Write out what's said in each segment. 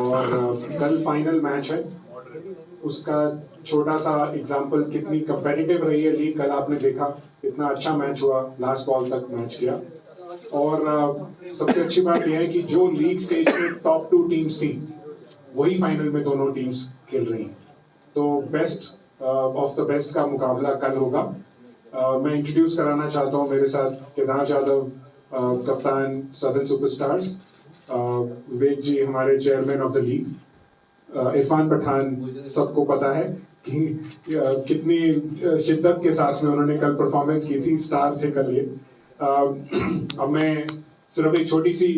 और कल final match है, उसका छोटा सा एग्जांपल कितनी कंपेटिटिव रही है लीग। कल आपने देखा कितना अच्छा मैच हुआ, लास्ट बॉल तक मैच गया। और सबसे अच्छी बात यह है कि जो लीग स्टेज में टॉप 2 टीम्स थी वही फाइनल में दोनों टीम्स खेल रही हैं। तो बेस्ट ऑफ द बेस्ट का मुकाबला कल होगा। मैं इंट्रोड्यूस कराना चाहता हूँ मेरे साथ केदार जाधव, कप्तान सदर्न सुपरस्टार्स, विवेक जी हमारे chairman of the league, Irfan Pathan सबको पता है कि कितनी शिद्दत के साथ में उन्होंने कल परफॉर्मेंस की थी, स्टार थे कल ये। अब मैं सिर्फ एक छोटी सी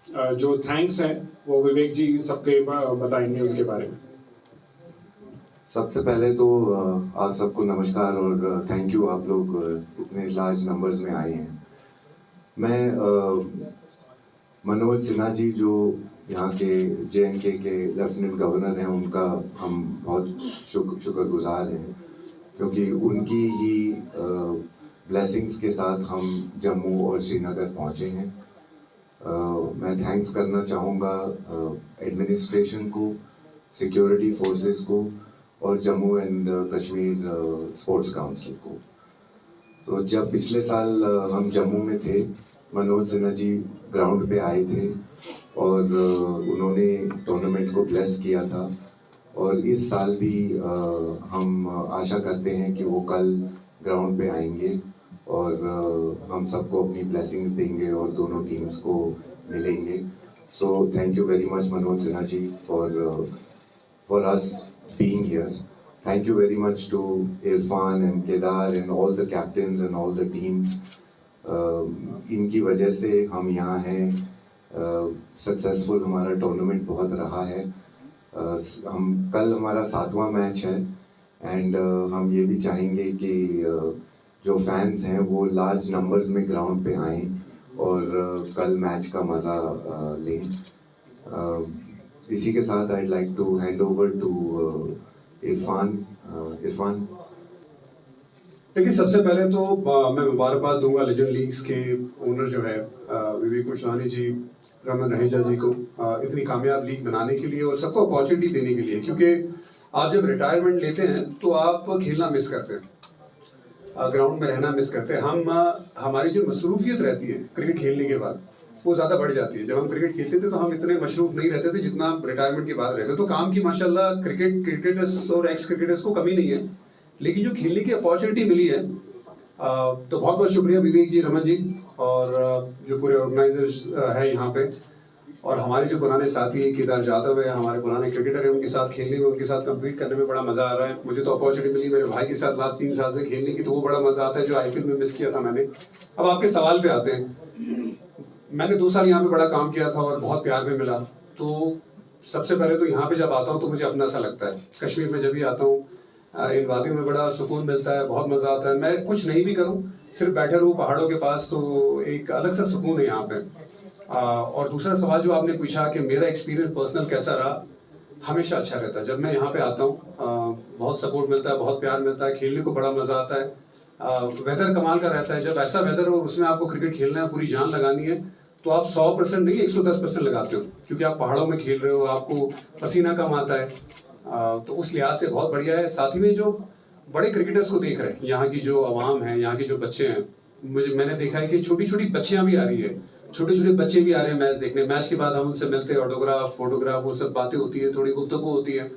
जो थैंक्स है वो विवेक जी सबके बताएंगे उनके बारे में। सबसे पहले तो आप सबको नमस्कार और थैंक यू, आप लोग इतने लार्ज नंबर्स में आए हैं। मैं मनोज सिन्हा जी जो यहाँ के JNK के लेफ्टिनेंट गवर्नर हैं, उनका हम बहुत शुक्रगुजार हैं, क्योंकि उनकी ही ब्लेसिंग्स के साथ हम जम्मू और श्रीनगर पहुँचे हैं। मैं थैंक्स करना चाहूँगा एडमिनिस्ट्रेशन को, सिक्योरिटी फोर्सेस को और Jammu and Kashmir sports council को। तो जब पिछले साल हम जम्मू में थे, मनोज सिन्हा जी ग्राउंड पे आए थे और उन्होंने टूर्नामेंट को ब्लेस किया था। और इस साल भी हम आशा करते हैं कि वो कल ग्राउंड पे आएंगे और हम सबको अपनी ब्लेसिंग्स देंगे और दोनों टीम्स को मिलेंगे। So thank you very much Manoj Sinha ji for us being here. Thank you very much to Irfan and Kedar and all the captains and all the teams. इनकी वजह से हम यहाँ हैं। सक्सेसफुल हमारा टूर्नामेंट बहुत रहा है। हम कल हमारा 7वां मैच है एंड हम ये भी चाहेंगे कि जो फैंस हैं वो लार्ज नंबर्स में ग्राउंड पे आएँ और कल मैच का मज़ा लें। इसी के साथ I'd like to hand over to Irfan. देखिए, सबसे पहले तो मैं मुबारकबाद दूंगा लेजेंड लीग्स के ओनर जो है विवेक कुशवानी जी, रमन रहेजा जी को इतनी कामयाब लीग बनाने के लिए और सबको अपॉर्चुनिटी देने के लिए। क्योंकि आप जब रिटायरमेंट लेते हैं तो आप खेलना मिस करते हैं, ग्राउंड में रहना मिस करते हैं। हमारी जो मसरूफियत रहती है क्रिकेट खेलने के बाद वो ज़्यादा बढ़ जाती है। जब हम क्रिकेट खेलते थे तो हम इतने मशरूफ नहीं रहते थे जितना रिटायरमेंट के बाद रहते। तो काम की माशाल्लाह क्रिकेटर्स और एक्स क्रिकेटर्स को कमी नहीं है, लेकिन जो खेलने की अपॉर्चुनिटी मिली है तो बहुत बहुत शुक्रिया विवेक जी, रमन जी और जो पूरे ऑर्गेनाइजर्स है यहाँ पे, और हमारे जो पुराने साथी केदार जाधव है, हमारे पुराने क्रिकेटर हैं, उनके साथ खेलने में, उनके साथ कम्पीट करने में बड़ा मज़ा आ रहा है। मुझे तो अपॉर्चुनिटी मिली मेरे भाई के साथ लास्ट 3 साल से खेलने की, तो वो बड़ा मज़ा आता है जो IPL में मिस किया था मैंने। अब आपके सवाल पे आते हैं। मैंने 2 साल यहाँ पे बड़ा काम किया था और बहुत प्यार भी मिला। तो सबसे पहले तो यहाँ पे जब आता हूँ तो मुझे अपना सा लगता है। कश्मीर में जब भी आता हूँ इन वादियों में बड़ा सुकून मिलता है, बहुत मज़ा आता है। मैं कुछ नहीं भी करूँ, सिर्फ बैठे रहूँ पहाड़ों के पास, तो एक अलग सा सुकून है यहाँ पे। और दूसरा सवाल जो आपने पूछा कि मेरा एक्सपीरियंस पर्सनल कैसा रहा, हमेशा अच्छा रहता है। जब मैं यहाँ पे आता हूँ बहुत सपोर्ट मिलता है, बहुत प्यार मिलता है, खेलने को बड़ा मज़ा आता है। वेदर कमाल का रहता है। जब ऐसा वेदर हो उसमें आपको क्रिकेट खेलना है, पूरी जान लगानी है, तो आप 100% नहीं 110% लगाते हो, क्योंकि आप पहाड़ों में खेल रहे हो, आपको पसीना कम आता है। तो उस लिहाज से बहुत बढ़िया है। साथ ही में जो बड़े क्रिकेटर्स को देख रहे हैं, यहाँ की जो आवाम है, यहाँ के जो बच्चे हैं, मैंने देखा है कि छोटी छोटी बच्चियाँ भी आ रही है, छोटे छोटे बच्चे भी आ रहे हैं मैच देखने। मैच के बाद हम उनसे मिलते हैं, ऑटोग्राफ, फोटोग्राफ, वो सब बातें होती है, थोड़ी गुफ्तगू होती है।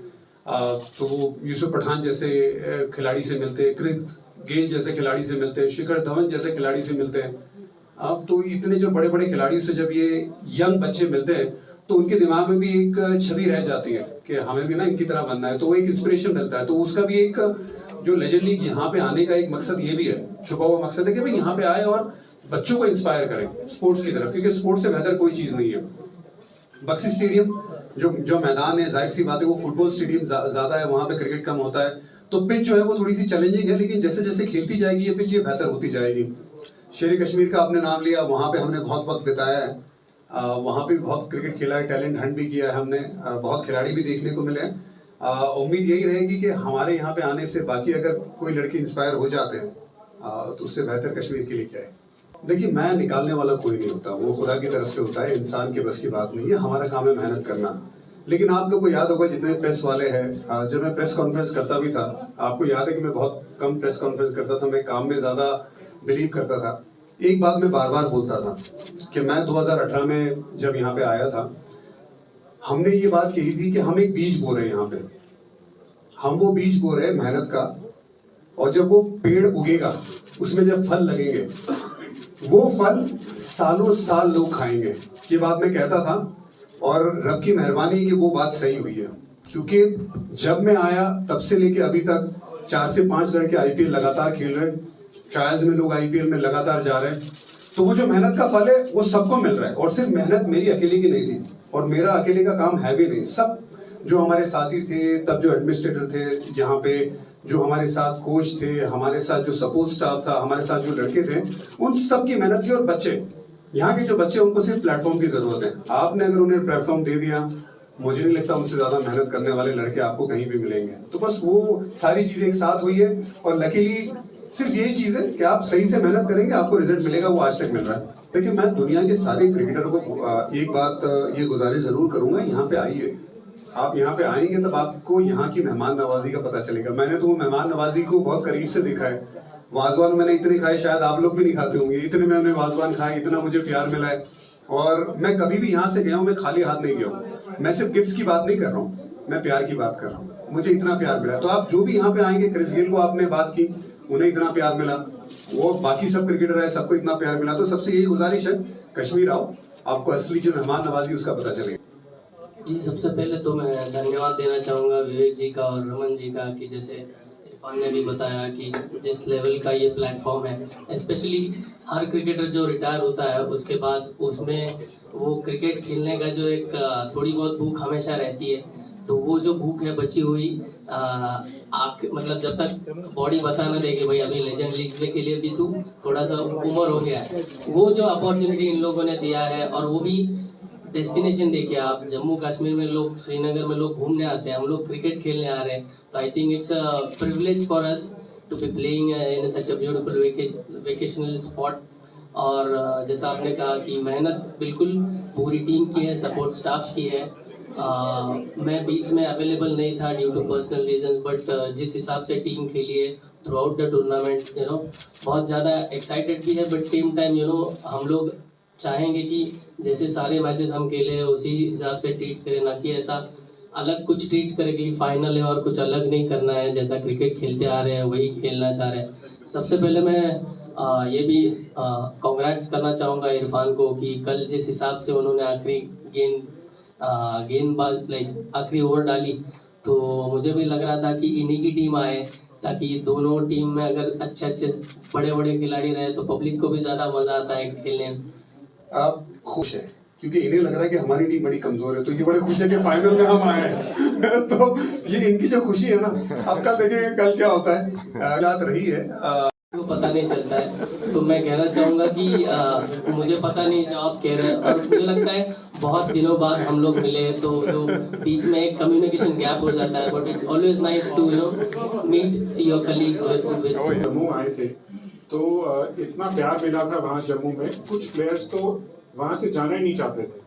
तो वो यूसुफ पठान जैसे खिलाड़ी से मिलते हैं, क्रिस गेल जैसे खिलाड़ी से मिलते हैं, शिखर धवन जैसे खिलाड़ी से मिलते हैं। अब तो इतने जो बड़े बड़े खिलाड़ियों से जब ये यंग बच्चे मिलते हैं तो उनके दिमाग में भी एक छवि रह जाती है कि हमें भी ना इनकी तरह बनना है, तो वो एक इंस्पिरेशन मिलता है। तो उसका भी एक जो लेजेंड लीग यहाँ पे आने का एक मकसद ये भी है, छुपा हुआ मकसद है कि भाई यहाँ पे आए और बच्चों को इंस्पायर करें स्पोर्ट्स की तरफ, क्योंकि स्पोर्ट्स से बेहतर कोई चीज़ नहीं है। बक्सी स्टेडियम जो मैदान है, जाहिर सी बात है वो फुटबॉल स्टेडियम ज़्यादा है, वहाँ पे क्रिकेट कम होता है। तो पिच जो है वो थोड़ी सी चैलेंजिंग है, लेकिन जैसे जैसे खेलती जाएगी ये पिच ये बेहतर होती जाएगी। शेर कश्मीर का आपने नाम लिया, वहाँ पे हमने बहुत वक्त बिताया है, वहाँ पे भी बहुत क्रिकेट खेला है, टैलेंट हंट भी किया है हमने, बहुत खिलाड़ी भी देखने को मिले हैं। उम्मीद यही रहेगी कि हमारे यहाँ पे आने से बाकी अगर कोई लड़के इंस्पायर हो जाते हैं तो उससे बेहतर कश्मीर के लिए क्या है। देखिए, मैं निकालने वाला कोई नहीं होता, वो खुदा की तरफ से होता है, इंसान के बस की बात नहीं है। हमारा काम है मेहनत करना। लेकिन आप लोग को याद होगा जितने प्रेस वाले हैं, जब मैं प्रेस कॉन्फ्रेंस करता भी था, आपको याद है कि मैं बहुत कम प्रेस कॉन्फ्रेंस करता था, मैं काम में ज़्यादा बिलीव करता था। एक बात मैं बार बार बोलता था कि मैं 2018 में जब यहाँ पे आया था, हमने ये बात कही थी कि हम एक बीज बो रहे हैं यहाँ पे, हम वो बीज बो रहे हैं मेहनत का, और जब वो पेड़ उगेगा उसमें जब फल लगेंगे, वो फल सालों साल लोग खाएंगे। ये बात मैं कहता था और रब की मेहरबानी कि वो बात सही हुई है, क्योंकि जब मैं आया तब से लेके अभी तक 4 से 5 लड़के आईपीएल लगातार खेल रहे हैं, ट्रायल्स में लोग आईपीएल में लगातार जा रहे हैं। तो वो जो मेहनत का फल है वो सबको मिल रहा है, और सिर्फ मेहनत मेरी अकेले की नहीं थी और मेरा अकेले का काम है भी नहीं। सब जो हमारे साथी थे, तब जो एडमिनिस्ट्रेटर थे यहाँ पे, जो हमारे साथ कोच थे, हमारे साथ जो सपोर्ट स्टाफ था, हमारे साथ जो लड़के थे, उन सब की मेहनत थी। और बच्चे, यहाँ के जो बच्चे, उनको सिर्फ प्लेटफॉर्म की जरूरत है। आपने अगर उन्हें प्लेटफॉर्म दे दिया, मुझे नहीं लगता उनसे ज्यादा मेहनत करने वाले लड़के आपको कहीं भी मिलेंगे। तो बस वो सारी चीजें एक साथ हुई है, और लकीली सिर्फ यही चीज है कि आप सही से मेहनत करेंगे, आपको रिजल्ट मिलेगा। वो आज तक मिल रहा है। लेकिन मैं दुनिया के सारे क्रिकेटरों को एक बात ये गुजारिश जरूर करूंगा, यहाँ पे आइए। आप यहाँ पे आएंगे तब आपको यहाँ की मेहमान नवाजी का पता चलेगा। मैंने तो वो मेहमान नवाजी को बहुत करीब से देखा है। वाजवान मैंने इतने खाए, शायद आप लोग भी नहीं खाते होंगे, इतने मैंने वाजवान खाए, इतना मुझे प्यार मिला है। और मैं कभी भी यहाँ से गया हूँ, मैं खाली हाथ नहीं गया हूँ। मैं सिर्फ गिफ्ट्स की बात नहीं कर रहा हूँ, मैं प्यार की बात कर रहा हूँ। मुझे इतना प्यार मिला। तो आप जो भी यहाँ पे आएंगे, क्रिस गेल को आपने बात की, उन्हें इतना प्यार मिला, वो बाकी सब क्रिकेटर है, सबको इतना प्यार मिला। तो सबसे यही गुजारिश है, कश्मीर आओ, आपको असली जो मेहमान नवाजी उसका पता चलेगा। जी, सबसे पहले तो मैं धन्यवाद देना चाहूँगा विवेक जी का और रमन जी का, कि जैसे इरफान ने भी बताया कि जिस लेवल का ये प्लेटफॉर्म है, स्पेशली हर क्रिकेटर जो रिटायर होता है उसके बाद उसमें वो क्रिकेट खेलने का जो एक थोड़ी बहुत भूख हमेशा रहती है। तो वो जो भूख है बची हुई, मतलब जब तक बॉडी बता ना दे कि भाई अभी लेजेंड लीग के लिए भी तू थोड़ा सा उम्र हो गया है, वो जो अपॉर्चुनिटी इन लोगों ने दिया है, और वो भी डेस्टिनेशन देखिए आप, जम्मू कश्मीर में लोग, श्रीनगर में लोग घूमने आते हैं, हम लोग क्रिकेट खेलने आ रहे हैं। तो I think it's a privilege for us to be playing in such a beautiful vacational spot. और जैसा आपने कहा कि मेहनत बिल्कुल पूरी टीम की है, सपोर्ट स्टाफ की है। मैं बीच में अवेलेबल नहीं था due to personal reason, but जिस हिसाब से टीम खेली है थ्रू आउट द टूर्नामेंट, बहुत ज़्यादा एक्साइटेड भी है, बट सेम टाइम हम लोग चाहेंगे कि जैसे सारे मैचेस हम खेले हैं उसी हिसाब से ट्रीट करें, ना कि ऐसा अलग कुछ ट्रीट करें कि फाइनल है और कुछ अलग नहीं करना है। जैसा क्रिकेट खेलते आ रहे हैं वही खेलना चाह रहे हैं। सबसे पहले मैं ये भी कॉन्ग्रेट्स करना चाहूँगा इरफान को कि कल जिस हिसाब से उन्होंने आखिरी गेंदबाज आखिरी ओवर डाली, तो मुझे भी लग रहा था कि इन्हीं की टीम आए, ताकि दोनों टीम में अगर अच्छे बड़े बड़े खिलाड़ी रहे तो पब्लिक को भी ज़्यादा मज़ा आता है खेलने में। आप खुश है क्योंकि इन्हें लग रहा है कि हमारी टीम बड़ी कमजोर है, तो ये बड़े खुश है कि फाइनल में हम आए हैं। तो ये इनकी जो खुशी है ना, अब कल देखेंगे कल क्या होता है। हालात रही है को पता नहीं चलता है। तो मैं कहना चाहूँगा कि मुझे पता नहीं जो आप कह रहे हैं, और मुझे लगता है बहुत दिनों बाद हम लोग मिले तो जो बीच में एक कम्युनिकेशन गैप हो जाता है, but it's always nice to meet your colleagues with. Jammu आए थे तो इतना प्यार मिला था वहाँ जम्मू में, कुछ प्लेयर्स तो वहाँ से जाना ही नहीं चाहते थे।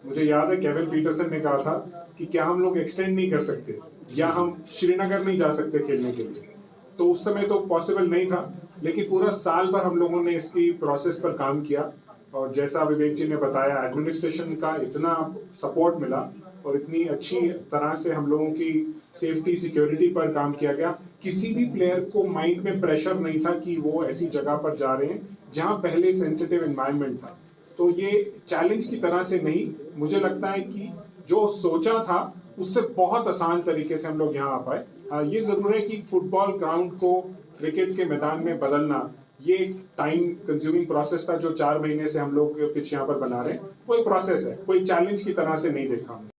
मुझे याद है केविन पीटरसन ने कहा था कि क्या हम लोग एक्सटेंड नहीं कर सकते या हम श्रीनगर नहीं जा सकते खेलने के लिए। तो उस समय तो पॉसिबल नहीं था, लेकिन पूरा साल भर हम लोगों ने इसकी प्रोसेस पर काम किया, और जैसा विवेक जी ने बताया एडमिनिस्ट्रेशन का इतना सपोर्ट मिला और इतनी अच्छी तरह से हम लोगों की सेफ्टी सिक्योरिटी पर काम किया गया। किसी भी प्लेयर को माइंड में प्रेशर नहीं था कि वो ऐसी जगह पर जा रहे हैं जहां पहले सेंसिटिव एनवायरनमेंट था। तो ये चैलेंज की तरह से नहीं, मुझे लगता है कि जो सोचा था उससे बहुत आसान तरीके से हम लोग यहाँ आ पाए। ये जरूर है कि फुटबॉल ग्राउंड को क्रिकेट के मैदान में बदलना ये एक टाइम कंज्यूमिंग प्रोसेस था जो 4 महीने से हम लोग पिच यहाँ पर बना रहे हैं। कोई प्रोसेस है, कोई चैलेंज की तरह से नहीं देखा हमने।